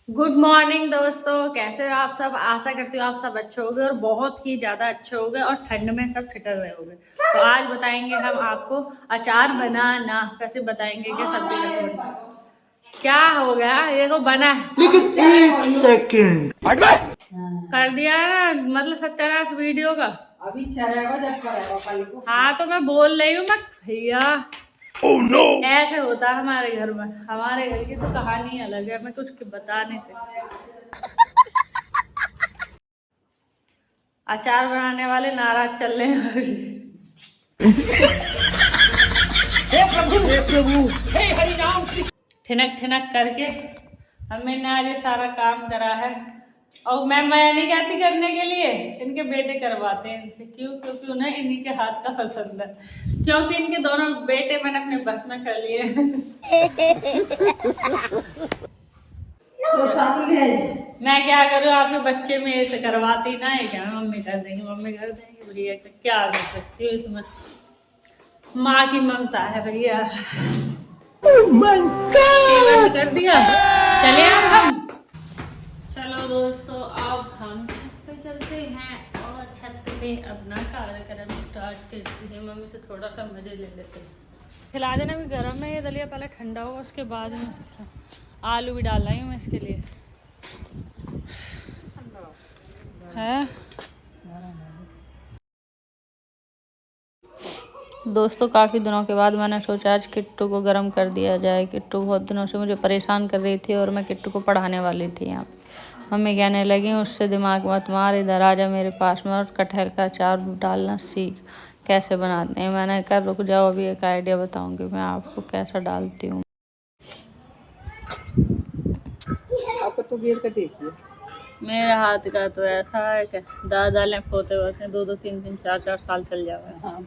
Good morning दोस्तों, कैसे हो आप सब। आशा करती हूँ आप सब अच्छे होंगे और बहुत ही ज़्यादा अच्छे होंगे और ठंड में सब ठिठर रहे होंगे। तो आज बताएंगे हम आपको अचार बनाना कैसे बताएंगे कि सब्जी कैसे बनाना। क्या हो गया ये तो बना है लेकिन 1 सेकंड कर दिया है ना, मतलब सत्यानाश वीडियो का अभी चलेगा जब करेगा कल को। हाँ तो मैं बोल रही हूँ मत भैया। Oh, no. ऐसे होता है हमारे घर में। हमारे घर की तो कहानी अलग है, मैं कुछ बता नहीं सकती। अचार बनाने वाले नाराज चल रहे हैं अभी। हे प्रभु हे हरि राम। ठिनक ठिनक करके हमने आज ये सारा काम करा है और मैं नहीं कहती करने के लिए, इनके बेटे करवाते हैं इनसे। क्यों? क्योंकि उन्हें इन्हीं के हाथ का पसंद है, क्योंकि इनके दोनों बेटे मैंने अपने बस में कर लिए। मैं क्या करूँ, आपके बच्चे में ऐसे करवाती ना है क्या? मम्मी कर देंगी, मम्मी कर देंगी भैया, क्या कर सकती हूँ इसमें। माँ की ममता है भैया। बंद कर दिया। चले अब हम। चलो दोस्तों, अब हम छत पे चलते हैं और छत पे अपना कार्यक्रम स्टार्ट करते हैं। मम्मी से थोड़ा सा मजे ले लेते हैं। खिला देना भी गर्म है ये दलिया, पहले ठंडा होगा उसके बाद में आलू भी डाल रही हूँ मैं इसके लिए है। दोस्तों काफ़ी दिनों के बाद मैंने सोचा आज किट्टू को गर्म कर दिया जाए। किट्टू बहुत दिनों से मुझे परेशान कर रही थी और मैं किट्टू को पढ़ाने वाली थी यहाँ पे। मम्मी कहने लगी उससे दिमाग मत मार, इधर आ जा मेरे पास में और कटहल का अचार डालना सीख कैसे बनाते हैं। मैंने कहा रुक जाओ, अभी एक आइडिया बताऊँगी मैं आपको कैसा डालती हूँ। आपको तो गिर के देखिए, मेरे हाथ का तो ऐसा है कि दादा ले पोते होते 2-2 3-3 4-4 साल चल जावे। हाँ,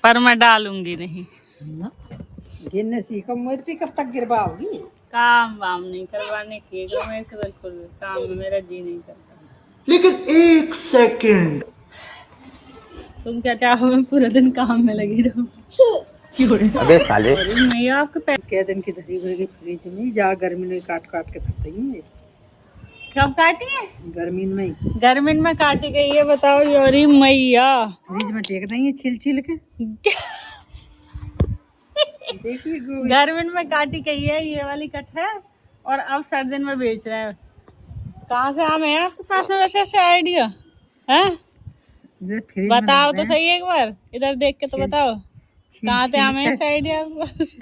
पर मैं डालूंगी नहीं ना। गिरने सीखो, मेरे पे कब तक गिरवाओगी? काम वाम नहीं करवाने की मेरे से, बिल्कुल काम में मेरा जी नहीं करता। लेकिन 1 सेकंड, तुम क्या चाहो मैं पूरा दिन काम में लगी रहूं? अबे साले, नहीं आपके पैर दिन की धरी हुई फ्रिज में जा, गर्मी में काट काट के थक गई। कब काटी है? गर्मी में। गर्मी में काटी गई है बताओ योरी मैया। फ्रिज में टेक देंगे छिल छिल के। देखिए गर्मी में काटी गई है ये वाली कटहल और अब सर्दी में बेच रहे हैं। कहाँ से आम है आपके पास में वैसे ऐसे आइडिया है? बताओ तो सही एक बार, इधर देख के तो बताओ कहाँ से आम है ऐसे आइडिया आपके पास?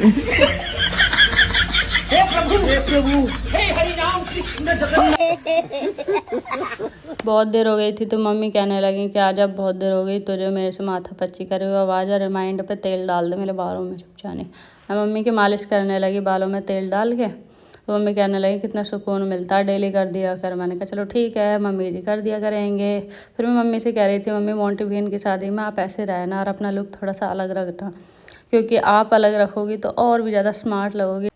हे प्रभु हे हरि राम कृष्ण जगन्नाथ। बहुत देर हो गई थी तो मम्मी कहने लगी कि आज अब बहुत देर हो गई तुझे मेरे से माथा पच्ची करे हुए, आवाज़ रिमाइंड पे तेल डाल दे मेरे बालों में चुपचाने। मैं मम्मी की मालिश करने लगी बालों में तेल डाल के, तो मम्मी कहने लगी कितना सुकून मिलता है, डेली कर दिया कर। मैंने कहा चलो ठीक है मम्मी जी कर दिया करेंगे। फिर मैं मम्मी से कह रही थी मम्मी मोंटी बहन की शादी में आप ऐसे रहना और अपना लुक थोड़ा सा अलग रखना, क्योंकि आप अलग रखोगी तो और भी ज़्यादा स्मार्ट लगोगी।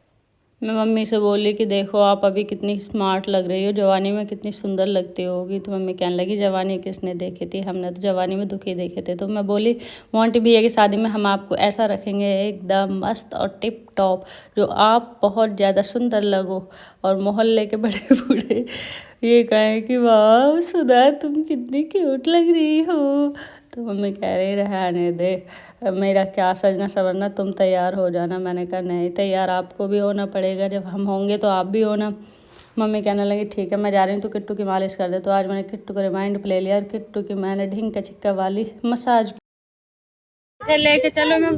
मैं मम्मी से बोली कि देखो आप अभी कितनी स्मार्ट लग रही हो, जवानी में कितनी सुंदर लगती होगी। तो मम्मी कहने लगी जवानी किसने देखी थी, हमने तो जवानी में दुखी देखे थे। तो मैं बोली मोंटी भैया की शादी में हम आपको ऐसा रखेंगे एकदम मस्त और टिप टॉप, जो आप बहुत ज़्यादा सुंदर लगो और मोहल्ले के बड़े बूढ़े ये कहें कि वाह सुधा तुम कितनी क्यूट लग रही हो। तो मम्मी कह रही रहने दे, मेरा क्या सजना सवरना, तुम तैयार हो जाना। मैंने कहा नहीं तैयार आपको भी होना पड़ेगा, जब हम होंगे तो आप भी होना। मम्मी कहने लगी ठीक है मैं जा रही हूँ तो किट्टू की मालिश कर दे। तो आज मैंने किट्टू को रिमाइंड पे ले लिया और किट्टू की मैंने ढिंग का चिक्का वाली मसाज की। लेके चलो मैं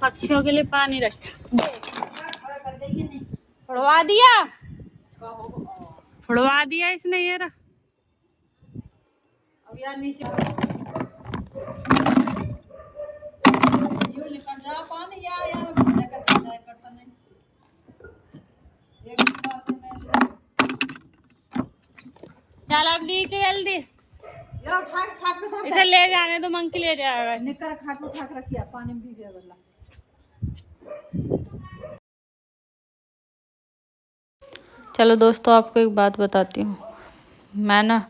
पक्षियों के लिए पानी रखा, फुड़वा दिया इसने ये रहा। अब यार नीचे लेकर जा पानी यार करता नहीं। चल अब नीचे जल्दी इसे ले जाने तो मंकी ले जाएगा। निकर खाट में उठा के रखिया, पानी में भीग गया। चलो दोस्तों आपको एक बात बताती हूँ, मैं ना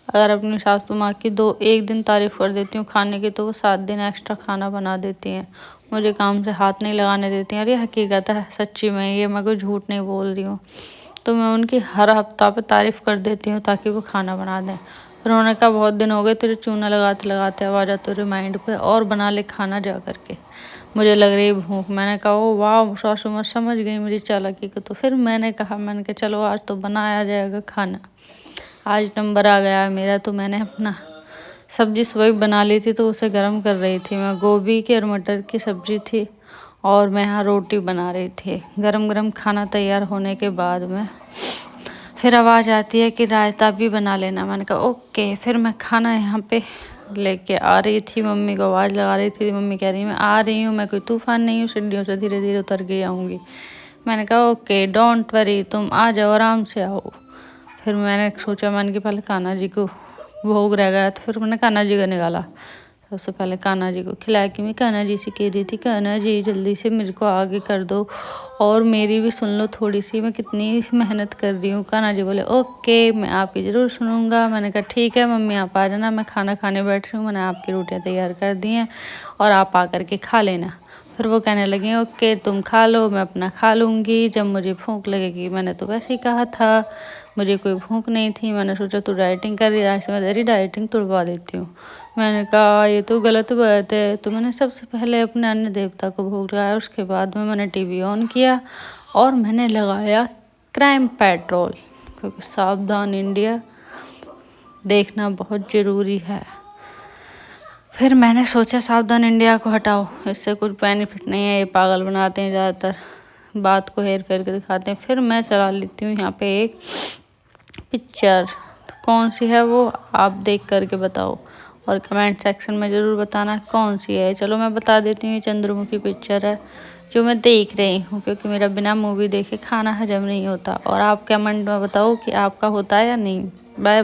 अगर अपनी सासू माँ की 1 दिन तारीफ़ कर देती हूँ खाने की तो वो 7 दिन एक्स्ट्रा खाना बना देती हैं। मुझे काम से हाथ नहीं लगाने देती हैं और ये हकीकत है, सच्ची में, ये मैं कोई झूठ नहीं बोल रही हूँ। तो मैं उनकी हर हफ्ता पे तारीफ़ कर देती हूँ ताकि वो खाना बना दें। फिर उन्होंने कहा बहुत दिन हो गए तेरे चूना लगाते लगाते, आवाज़ आती तेरे माइंड पे, और बना ले खाना जा करके, मुझे लग रही भूख। मैंने कहा ओ वाह, सासू माँ समझ गई मेरी चालाकी को। तो फिर मैंने कहा चलो आज तो बनाया जाएगा खाना। आज नंबर आ गया है मेरा। तो मैंने अपना सब्जी सुबह बना ली थी तो उसे गर्म कर रही थी मैं। गोभी की और मटर की सब्जी थी और मैं यहाँ रोटी बना रही थी। गरम गरम खाना तैयार होने के बाद में फिर आवाज़ आती है कि रायता भी बना लेना। मैंने कहा ओके। फिर मैं खाना यहाँ पे लेके आ रही थी, मम्मी को आवाज़ लगा रही थी। मम्मी कह रही मैं आ रही हूँ, मैं कोई तूफान नहीं हूँ, सीढ़ियों से धीरे धीरे उतर के आऊँगी। मैंने कहा ओके डोंट वरी, तुम आ जाओ, आराम से आओ। फिर मैंने सोचा, मैंने कि पहले कान्हा जी को भोग रह गया, तो फिर मैंने कान्हा जी का निकाला। सबसे पहले कान्हा जी को खिला के मैं कान्हा जी से कह रही थी, कान्हा जी जल्दी से मेरे को आगे कर दो और मेरी भी सुन लो थोड़ी सी, मैं कितनी मेहनत कर रही हूँ। कान्हा जी बोले ओके, मैं आपकी ज़रूर सुनूंगा। मैंने कहा ठीक है मम्मी, आप आ जाना, मैं खाना खाने बैठ रही हूँ, मैंने आपकी रोटियाँ तैयार कर दी हैं और आप आ कर के खा लेना। फिर वो कहने लगी ओके तुम खा लो, मैं अपना खा लूँगी जब मुझे भूख लगेगी। मैंने तो वैसे ही कहा था, मुझे कोई भूख नहीं थी। मैंने सोचा तू डाइटिंग कर रही है, आज से मैं तेरी डाइटिंग तुड़वा देती हूँ। मैंने कहा ये तो गलत बात है। तो मैंने सबसे पहले अपने अन्य देवता को भोग लगाया, उसके बाद में मैंने टीवी ऑन किया और मैंने लगाया क्राइम पेट्रोल, क्योंकि सावधान इंडिया देखना बहुत ज़रूरी है। फिर मैंने सोचा सावधान इंडिया को हटाओ, इससे कुछ बेनिफिट नहीं है, ये पागल बनाते हैं ज़्यादातर, बात को हेर फेर के दिखाते हैं। फिर मैं चला लेती हूँ यहाँ पे एक पिक्चर, तो कौन सी है वो आप देख करके बताओ और कमेंट सेक्शन में ज़रूर बताना कौन सी है। चलो मैं बता देती हूँ, ये चंद्रमुखी पिक्चर है जो मैं देख रही हूँ, क्योंकि मेरा बिना मूवी देखे खाना हजम नहीं होता। और आप कमेंट में बताओ कि आपका होता है या नहीं। बाय।